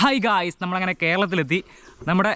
Hi guys, നമ്മളങ്ങനെ കേരളത്തിലെത്തി. നമ്മുടെ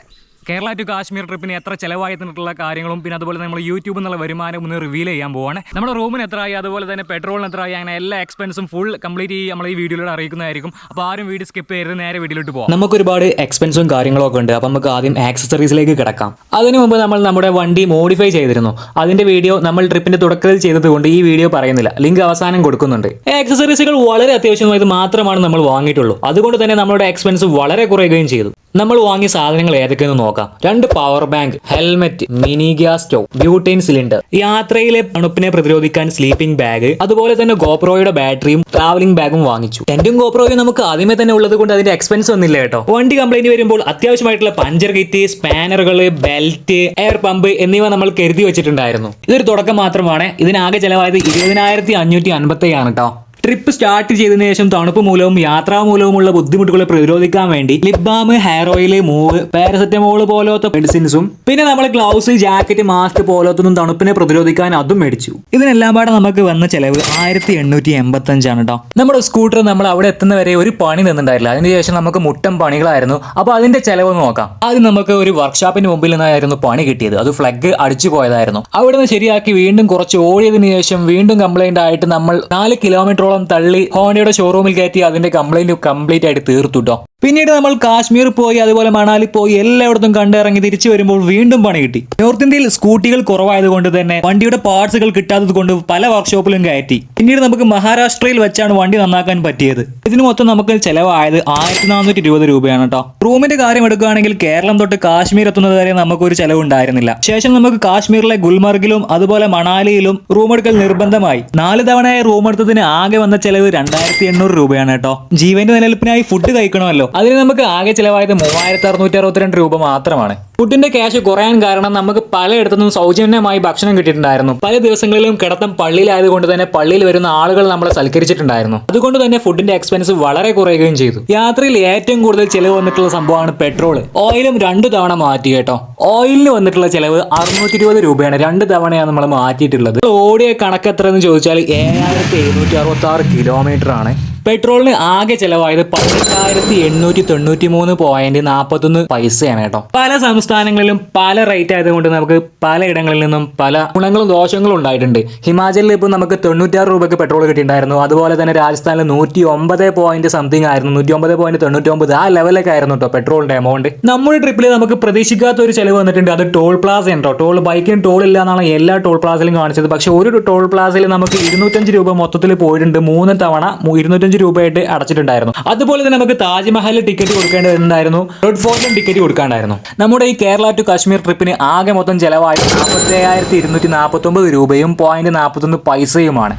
Kerala to Kashmir ട്രിപ്പിന് എത്ര ചിലവായിട്ടുള്ള കാര്യങ്ങളും പിന്നെ അതുപോലെ നമ്മൾ യൂട്യൂബിൽ നിന്നുള്ള വരുമാനം ഒന്ന് റിവീൽ ചെയ്യാൻ പോവാണ്. നമ്മുടെ റൂമിന് എത്രയായി, അതുപോലെ തന്നെ പെട്രോളിന് എത്രയായി, അങ്ങനെ എല്ലാ എക്സ്പെൻസും ഫുൾ കംപ്ലീറ്റ് നമ്മൾ ഈ വീഡിയോയിലൂടെ അറിയിക്കുന്നതായിരിക്കും. അപ്പോൾ ആരും വീഡിയോ സ്കിപ്പ് ചെയ്ത് നേരെ വീഡിയോയിലോട്ട് പോകാം. നമുക്ക് ഒരുപാട് എക്സ്പെൻസും കാര്യങ്ങളൊക്കെ ഉണ്ട്. അപ്പോൾ നമുക്ക് ആദ്യം ആക്സസറീസിലേക്ക് കിടക്കാം. അതിനു മുമ്പ് നമ്മൾ നമ്മുടെ വണ്ടി മോഡിഫൈ ചെയ്തിരുന്നു. അതിന്റെ വീഡിയോ നമ്മൾ ട്രിപ്പിന്റെ തുടക്കത്തിൽ ചെയ്തതുകൊണ്ട് ഈ വീഡിയോ പറയുന്നില്ല, ലിങ്ക് അവസാനം കൊടുക്കുന്നുണ്ട്. ആക്സസറീസുകൾ വളരെ അത്യാവശ്യമായത് മാത്രമാണ് നമ്മൾ വാങ്ങിയിട്ടുള്ളൂ. അതുകൊണ്ട് തന്നെ നമ്മുടെ എക്സ്പെൻസ് വളരെ കുറയുകയും ചെയ്തു. നമ്മൾ വാങ്ങിയ സാധനങ്ങൾ ഏതൊക്കെയെന്ന് നോക്കാം. 2 power bank, helmet, mini gas stove, butane cylinder, യാത്രയിലെ തണുപ്പിനെ പ്രതിരോധിക്കാൻ സ്ലീപ്പിംഗ് ബാഗ്, അതുപോലെ തന്നെ ഗോപ്രോയുടെ ബാറ്ററിയും ട്രാവലിംഗ് ബാഗും വാങ്ങിച്ചു. ടെന്റും ഗോപ്രോയും നമുക്ക് ആദ്യമേ തന്നെ ഉള്ളത് കൊണ്ട് അതിന്റെ എക്സ്പെൻസ് ഒന്നുമില്ല കേട്ടോ. വണ്ടി കംപ്ലൈന്റ് വരുമ്പോൾ അത്യാവശ്യമായിട്ടുള്ള പഞ്ചർ കിറ്റ്, സ്പാനറുകൾ, ബെൽറ്റ്, എയർ പമ്പ് എന്നിവ നമ്മൾ കരുതി വെച്ചിട്ടുണ്ടായിരുന്നു. ഇതൊരു തുടക്കം മാത്രമാണ്. ഇതിനാകെ ചെലവായത് 20,557 ആണ് കേട്ടോ. ട്രിപ്പ് സ്റ്റാർട്ട് ചെയ്തതിനു ശേഷം തണുപ്പ് മൂലവും യാത്രാ മൂലവുമുള്ള ബുദ്ധിമുട്ടുകളെ പ്രതിരോധിക്കാൻ വേണ്ടി lip balm, hair oil, move, paracetamol പോലത്തെ മെഡിസിൻസും പിന്നെ നമ്മൾ ഗ്ലൗസ്, ജാക്കറ്റ്, മാസ്ക് പോലത്തൊന്നും തണുപ്പിനെ പ്രതിരോധിക്കാൻ അതും മേടിച്ചു. ഇതിനെല്ലാം പാടെ നമുക്ക് വന്ന ചെലവ് 1885 ആണ് കേട്ടോ. നമ്മുടെ സ്കൂട്ടർ നമ്മൾ അവിടെ എത്തുന്നവരെ ഒരു പണി നിന്നുണ്ടായില്ല. അതിനുശേഷം നമുക്ക് മുട്ടം പണികളായിരുന്നു. അപ്പോൾ അതിന്റെ ചെലവ് നോക്കാം. ആദ്യം നമുക്ക് ഒരു വർക്ക്ഷോപ്പിന് മുമ്പിൽ നിന്നായിരുന്നു പണി കിട്ടിയത്. അത് ഫ്ലഗ് അടിച്ചു പോയതായിരുന്നു. അവിടെ നിന്ന് ശരിയാക്കി വീണ്ടും കുറച്ച് ഓടിയതിനു ശേഷം വീണ്ടും കംപ്ലൈന്റ് ആയിട്ട് നമ്മൾ 4 കിലോമീറ്ററോളം തള്ളി ഹോണ്ടയുടെ ഷോറൂമിൽ കയറ്റി അതിന്റെ കംപ്ലീറ്റ് ആയിട്ട് തീർത്തുട്ടോ. പിന്നീട് നമ്മൾ കാശ്മീർ പോയി, അതുപോലെ മണാലി പോയി, എല്ലായിടത്തും കണ്ടിറങ്ങി തിരിച്ചു വരുമ്പോൾ വീണ്ടും പണി കിട്ടി. നോർത്ത് ഇന്ത്യയിൽ സ്കൂട്ടികൾ കുറവായതുകൊണ്ട് തന്നെ വണ്ടിയുടെ പാർട്സുകൾ കിട്ടാത്തത് കൊണ്ട് പല വർക്ക്ഷോപ്പിലും കയറ്റി. പിന്നീട് നമുക്ക് മഹാരാഷ്ട്രയിൽ വെച്ചാണ് വണ്ടി നന്നാക്കാൻ പറ്റിയത്. ഇതിന് മൊത്തം നമുക്ക് ചെലവായത് 1420 രൂപയാണ് കേട്ടോ. റൂമിന്റെ കാര്യം എടുക്കുകയാണെങ്കിൽ കേരളം തൊട്ട് കാശ്മീർ എത്തുന്നത് വരെ നമുക്കൊരു ചെലവുണ്ടായിരുന്നില്ല. ശേഷം നമുക്ക് കാശ്മീരിലെ ഗുൽമർഗിലും അതുപോലെ മണാലിയിലും റൂം എടുക്കൽ നിർബന്ധമായി. 4 തവണയായി റൂം എടുത്തതിന് ആകെ വന്ന ചെലവ് 2800 രൂപയാണ് കേട്ടോ. ജീവന്റെ നിലനിൽപ്പിനായി ഫുഡ് കഴിക്കണമല്ലോ. അതിന് നമുക്ക് ആകെ ചെലവായത് 3662 രൂപ മാത്രമാണ്. ഫുഡിന്റെ ക്യാഷ് കുറയാൻ കാരണം നമുക്ക് പലയിടത്തുനിന്നും സൗജന്യമായി ഭക്ഷണം കിട്ടിയിട്ടുണ്ടായിരുന്നു. പല ദിവസങ്ങളിലും കിടത്തം പള്ളിയിലായതുകൊണ്ട് തന്നെ പള്ളിയിൽ വരുന്ന ആളുകൾ നമ്മളെ സൽക്കരിച്ചിട്ടുണ്ടായിരുന്നു. അതുകൊണ്ട് തന്നെ ഫുഡിന്റെ എക്സ്പെൻസ് വളരെ കുറയുകയും ചെയ്തു. യാത്രയിൽ ഏറ്റവും കൂടുതൽ ചെലവ് വന്നിട്ടുള്ള സംഭവമാണ് പെട്രോൾ. ഓയിലും 2 തവണ മാറ്റി കേട്ടോ. ഓയിലിന് വന്നിട്ടുള്ള ചെലവ് 620 രൂപയാണ്. 2 തവണയാണ് നമ്മൾ മാറ്റിയിട്ടുള്ളത്. ഓടിയ കണക്ക് എത്രയെന്ന് ചോദിച്ചാൽ 7766 കിലോമീറ്റർ ആണ്. പെട്രോളിന് ആകെ ചെലവായത് 18,893.41 പൈസയാണ് കേട്ടോ. പല സംസ്ഥാനങ്ങളിലും പല റേറ്റ് ആയതുകൊണ്ട് നമുക്ക് പലയിടങ്ങളിൽ നിന്നും പല ഗുണങ്ങളും ദോഷങ്ങളും ഉണ്ടായിട്ടുണ്ട്. ഹിമാചലിൽ ഇപ്പോൾ നമുക്ക് 96 രൂപയ്ക്ക് പെട്രോൾ കിട്ടിയിട്ടുണ്ടായിരുന്നു. അതുപോലെ തന്നെ രാജസ്ഥാനിൽ 109 പോയിന്റ് സംതിങ് ആയിരുന്നു, 109.99 ആ ലെവലൊക്കെ ആയിരുന്നു കേട്ടോ പെട്രോളിന്റെ എമൗണ്ട്. നമ്മുടെ ട്രിപ്പിൽ നമുക്ക് പ്രതീക്ഷിക്കാത്ത ഒരു ചെലവ് വന്നിട്ടുണ്ട്. അത് ടോൾ പ്ലാസ ഉണ്ടോ. ബൈക്കിന് ടോൾ ഇല്ല എന്നാണ് എല്ലാ ടോൾ പ്ലാസയിലും കാണിച്ചത്. പക്ഷെ ഒരു ടോൾ പ്ലാസയിൽ നമുക്ക് 205 രൂപ മൊത്തത്തിൽ പോയിട്ടുണ്ട്. 3 തവണ 205 രൂപയായിട്ട് അടച്ചിട്ടുണ്ടായിരുന്നു. അതുപോലെ തന്നെ നമുക്ക് താജ്മഹലിൽ ടിക്കറ്റ് കൊടുക്കേണ്ടതുണ്ടായിരുന്നു, റെഡ് ഫോർട്ടിലും ടിക്കറ്റ് കൊടുക്കാണ്ടായിരുന്നു. നമ്മുടെ ഈ കേരള ടു കാശ്മീർ ട്രിപ്പിന് ആകെ മൊത്തം ചെലവായി 47,249 രൂപയും 0.41 പൈസയുമാണ്.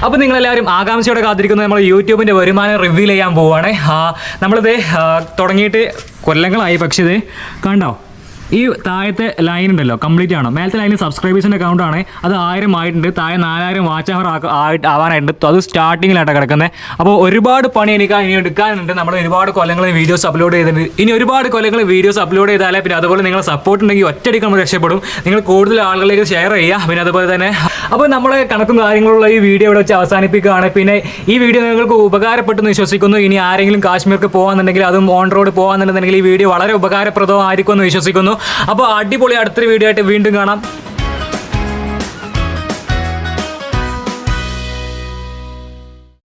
അപ്പോൾ നിങ്ങളെല്ലാവരും ആകാംക്ഷയോടെ കാത്തിരിക്കുന്നത് നമ്മൾ യൂട്യൂബിന്റെ വരുമാനം റിവീൽ ചെയ്യാൻ പോവുകയാണ്. നമ്മളിത് തുടങ്ങിയിട്ട് കൊല്ലങ്ങളായി. പക്ഷേ ഇത് കണ്ടോ, ഈ താഴത്തെ ലൈൻ ഉണ്ടല്ലോ കംപ്ലീറ്റ് ആണോ. മേലത്തെ ലൈനിൽ സബ്സ്ക്രൈബേഴ്സിൻ്റെ അക്കൗണ്ടാണ്. അത് 1000 ആയിട്ടുണ്ട്. താഴെ 4000 വാച്ച് അവർ ആവാനായിട്ടുണ്ട്. അത് സ്റ്റാർട്ടിങ്ങിലായിട്ട് കിടക്കുന്നത്. അപ്പോൾ ഒരുപാട് പണി ഇനി എടുക്കാനുണ്ട്. നമ്മൾ ഒരുപാട് കൊല്ലങ്ങൾ വീഡിയോസ് അപ്ലോഡ് ചെയ്തിട്ടുണ്ട്. ഇനി ഒരുപാട് കൊല്ലങ്ങൾ വീഡിയോസ് അപ്ലോഡ് ചെയ്താലേ പിന്നെ അതുപോലെ നിങ്ങൾ സപ്പോർട്ട് ഉണ്ടെങ്കിൽ ഒറ്റയടിക്ക് നമ്മൾ രക്ഷപ്പെടും. നിങ്ങൾ കൂടുതൽ ആളുകളിലേക്ക് ഷെയർ ചെയ്യുക. പിന്നെ അതുപോലെ തന്നെ അപ്പോൾ നമ്മുടെ കണക്കും കാര്യങ്ങളുള്ള ഈ വീഡിയോ ഇവിടെ വെച്ച് അവസാനിപ്പിക്കുകയാണ്. പിന്നെ ഈ വീഡിയോ നിങ്ങൾക്ക് ഉപകാരപ്പെട്ടെന്ന് വിശ്വസിക്കുന്നു. ഇനി ആരെങ്കിലും കാശ്മീർക്ക് പോകാന്നുണ്ടെങ്കിൽ, അതും ഓൺ റോഡ് പോകാന്നുണ്ടെങ്കിൽ ഈ വീഡിയോ വളരെ ഉപകാരപ്രദമായിരിക്കുമെന്ന് വിശ്വസിക്കുന്നു. അപ്പോൾ അടിപൊളി അടുത്തൊരു വീഡിയോ ആയിട്ട് വീണ്ടും കാണാം.